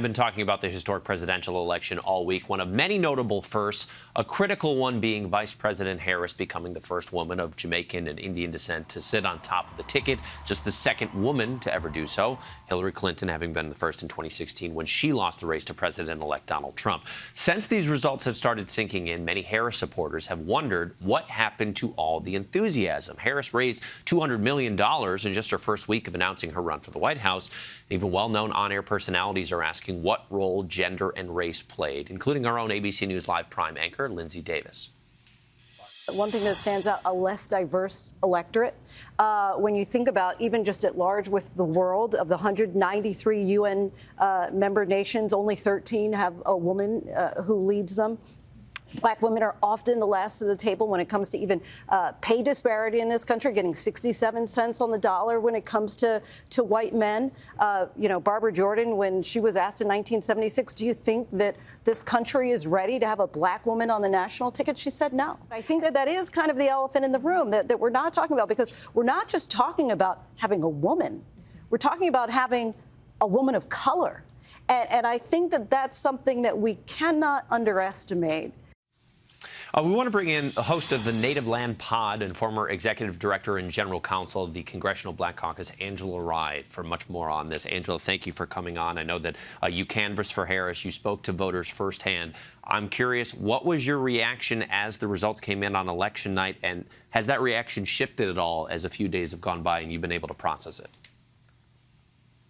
Been talking about the historic presidential election all week. One of many notable firsts, a critical one being Vice President Harris becoming the first woman of Jamaican and Indian descent to sit on top of the ticket, just the second woman to ever do so. Hillary Clinton having been the first in 2016 when she lost the race to President-elect Donald Trump. Since these results have started sinking in, many Harris supporters have wondered what happened to all the enthusiasm. Harris raised $200 million in just her first week of announcing her run for the White House. Even well-known on-air personalities are asking what role gender and race played, including our own ABC News Live Prime anchor, Linsey Davis. One thing that stands out, a less diverse electorate. When you think about even just at large with the world, of the 193 UN member nations, only 13 have a woman who leads them. Black women are often the last of the table when it comes to even pay disparity in this country, getting 67 cents on the dollar when it comes to white men. Barbara Jordan, when she was asked in 1976, do you think that this country is ready to have a black woman on the national ticket? She said no. I think that is kind of the elephant in the room that we're not talking about, because we're not just talking about having a woman. We're talking about having a woman of color. And I think that that's something that we cannot underestimate. We want to bring in the host of the Native Land Pod and former executive director and general counsel of the Congressional Black Caucus, Angela Rye, for much more on this. Angela, thank you for coming on. I know that you canvassed for Harris. You spoke to voters firsthand. I'm curious, what was your reaction as the results came in on election night, and has that reaction shifted at all as a few days have gone by and you've been able to process it?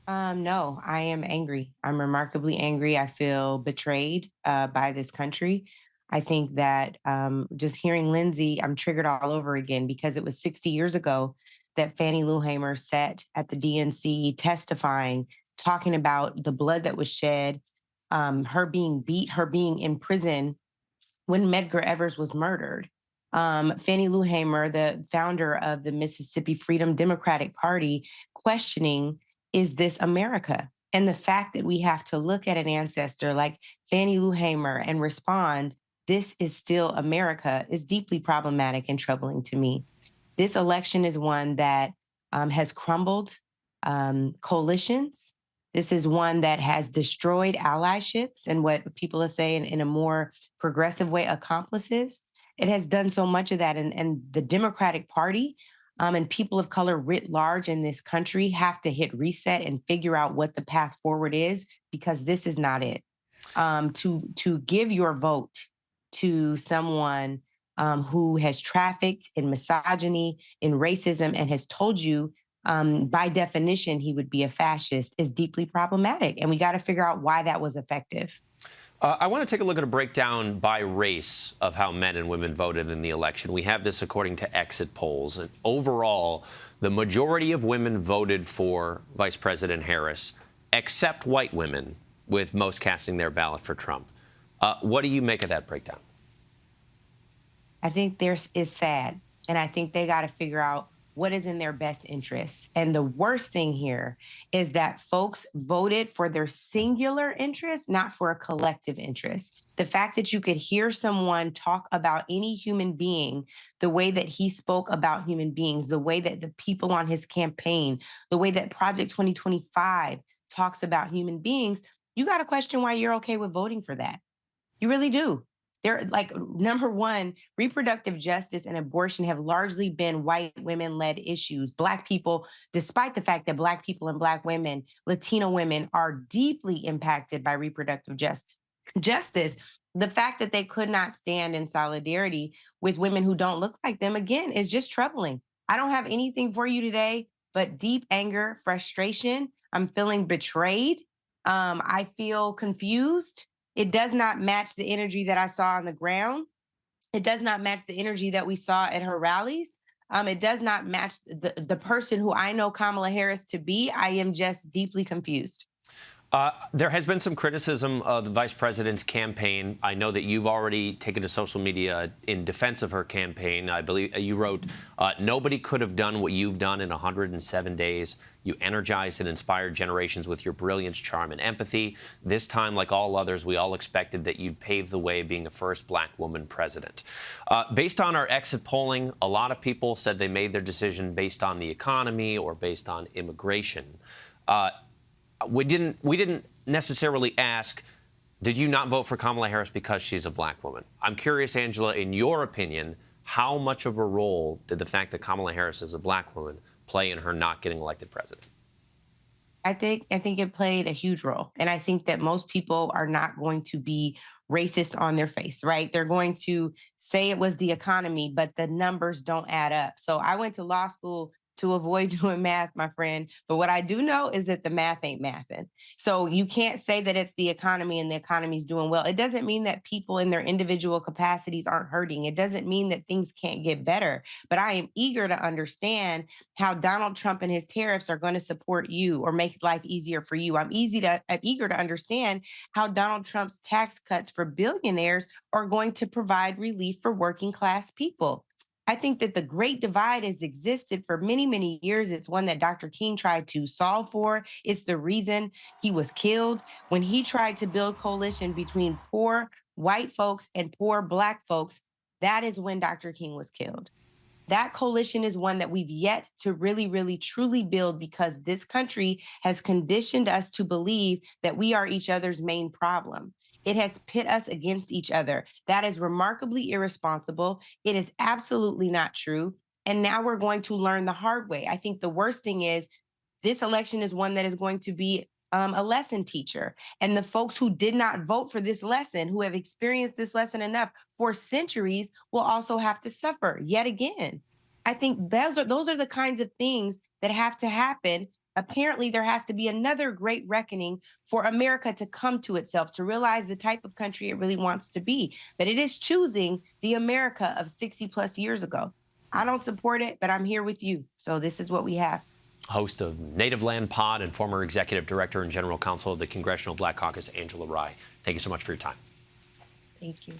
No, I am angry. I'm remarkably angry. I feel betrayed by this country. I think that just hearing Linsey, I'm triggered all over again, because it was 60 years ago that Fannie Lou Hamer sat at the DNC testifying, talking about the blood that was shed, her being beat, her being in prison when Medgar Evers was murdered. Fannie Lou Hamer, the founder of the Mississippi Freedom Democratic Party, questioning, is this America? And the fact that we have to look at an ancestor like Fannie Lou Hamer and respond, this is still America, is deeply problematic and troubling to me. This election is one that has crumbled coalitions. This is one that has destroyed allyships and what people are saying in a more progressive way, accomplices. It has done so much of that. And the Democratic Party and people of color writ large in this country have to hit reset and figure out what the path forward is, because this is not it. To give your vote to someone who has trafficked in misogyny, in racism, and has told you by definition he would be a fascist is deeply problematic. And we got to figure out why that was effective. I want to take a look at a breakdown by race of how men and women voted in the election. We have this according to exit polls. And overall, the majority of women voted for Vice President Harris, except white women, with most casting their ballot for Trump. What do you make of that breakdown? I think it's sad. And I think they got to figure out what is in their best interests. And the worst thing here is that folks voted for their singular interest, not for a collective interest. The fact that you could hear someone talk about any human being the way that he spoke about human beings, the way that the people on his campaign, the way that Project 2025 talks about human beings, you got to question why you're okay with voting for that. You really do. They're like, number one, reproductive justice and abortion have largely been white women-led issues. Black people, despite the fact that Black people and Black women, Latino women are deeply impacted by reproductive justice, the fact that they could not stand in solidarity with women who don't look like them, again, is just troubling. I don't have anything for you today but deep anger, frustration. I'm feeling betrayed. I feel confused. It does not match the energy that I saw on the ground. It does not match the energy that we saw at her rallies. It does not match the person who I know Kamala Harris to be. I am just deeply confused. There has been some criticism of the vice president's campaign. I know that you've already taken to social media in defense of her campaign. I believe you wrote, nobody could have done what you've done in 107 days. You energized and inspired generations with your brilliance, charm, and empathy. This time, like all others, we all expected that you'd pave the way being the first Black woman president. Based on our exit polling, a lot of people said they made their decision based on the economy or based on immigration. we didn't necessarily ask, did you not vote for Kamala Harris because she's a black woman? I'm curious, Angela, in your opinion, how much of a role did the fact that Kamala Harris is a black woman play in her not getting elected president? I think it played a huge role. And I think that most people are not going to be racist on their face, right? They're going to say it was the economy, but the numbers don't add up. So I went to law school to avoid doing math, my friend. But what I do know is that the math ain't mathing. So you can't say that it's the economy and the economy's doing well. It doesn't mean that people in their individual capacities aren't hurting. It doesn't mean that things can't get better. But I am eager to understand how Donald Trump and his tariffs are going to support you or make life easier for you. I'm eager to understand how Donald Trump's tax cuts for billionaires are going to provide relief for working class people. I think that the great divide has existed for many, many years. It's one that Dr. King tried to solve for. It's the reason he was killed. When he tried to build coalition between poor white folks and poor black folks, that is when Dr. King was killed. That coalition is one that we've yet to really, really, truly build because this country has conditioned us to believe that we are each other's main problem. It has pit us against each other. That is remarkably irresponsible. It is absolutely not true. And now we're going to learn the hard way. I think the worst thing is this election is one that is going to be a lesson teacher. And the folks who did not vote for this lesson, who have experienced this lesson enough for centuries, will also have to suffer yet again. I think those are the kinds of things that have to happen. Apparently, there has to be another great reckoning for America to come to itself, to realize the type of country it really wants to be. But it is choosing the America of 60 plus years ago. I don't support it, but I'm here with you. So this is what we have. Host of Native Land Pod and former executive director and general counsel of the Congressional Black Caucus, Angela Rye. Thank you so much for your time. Thank you.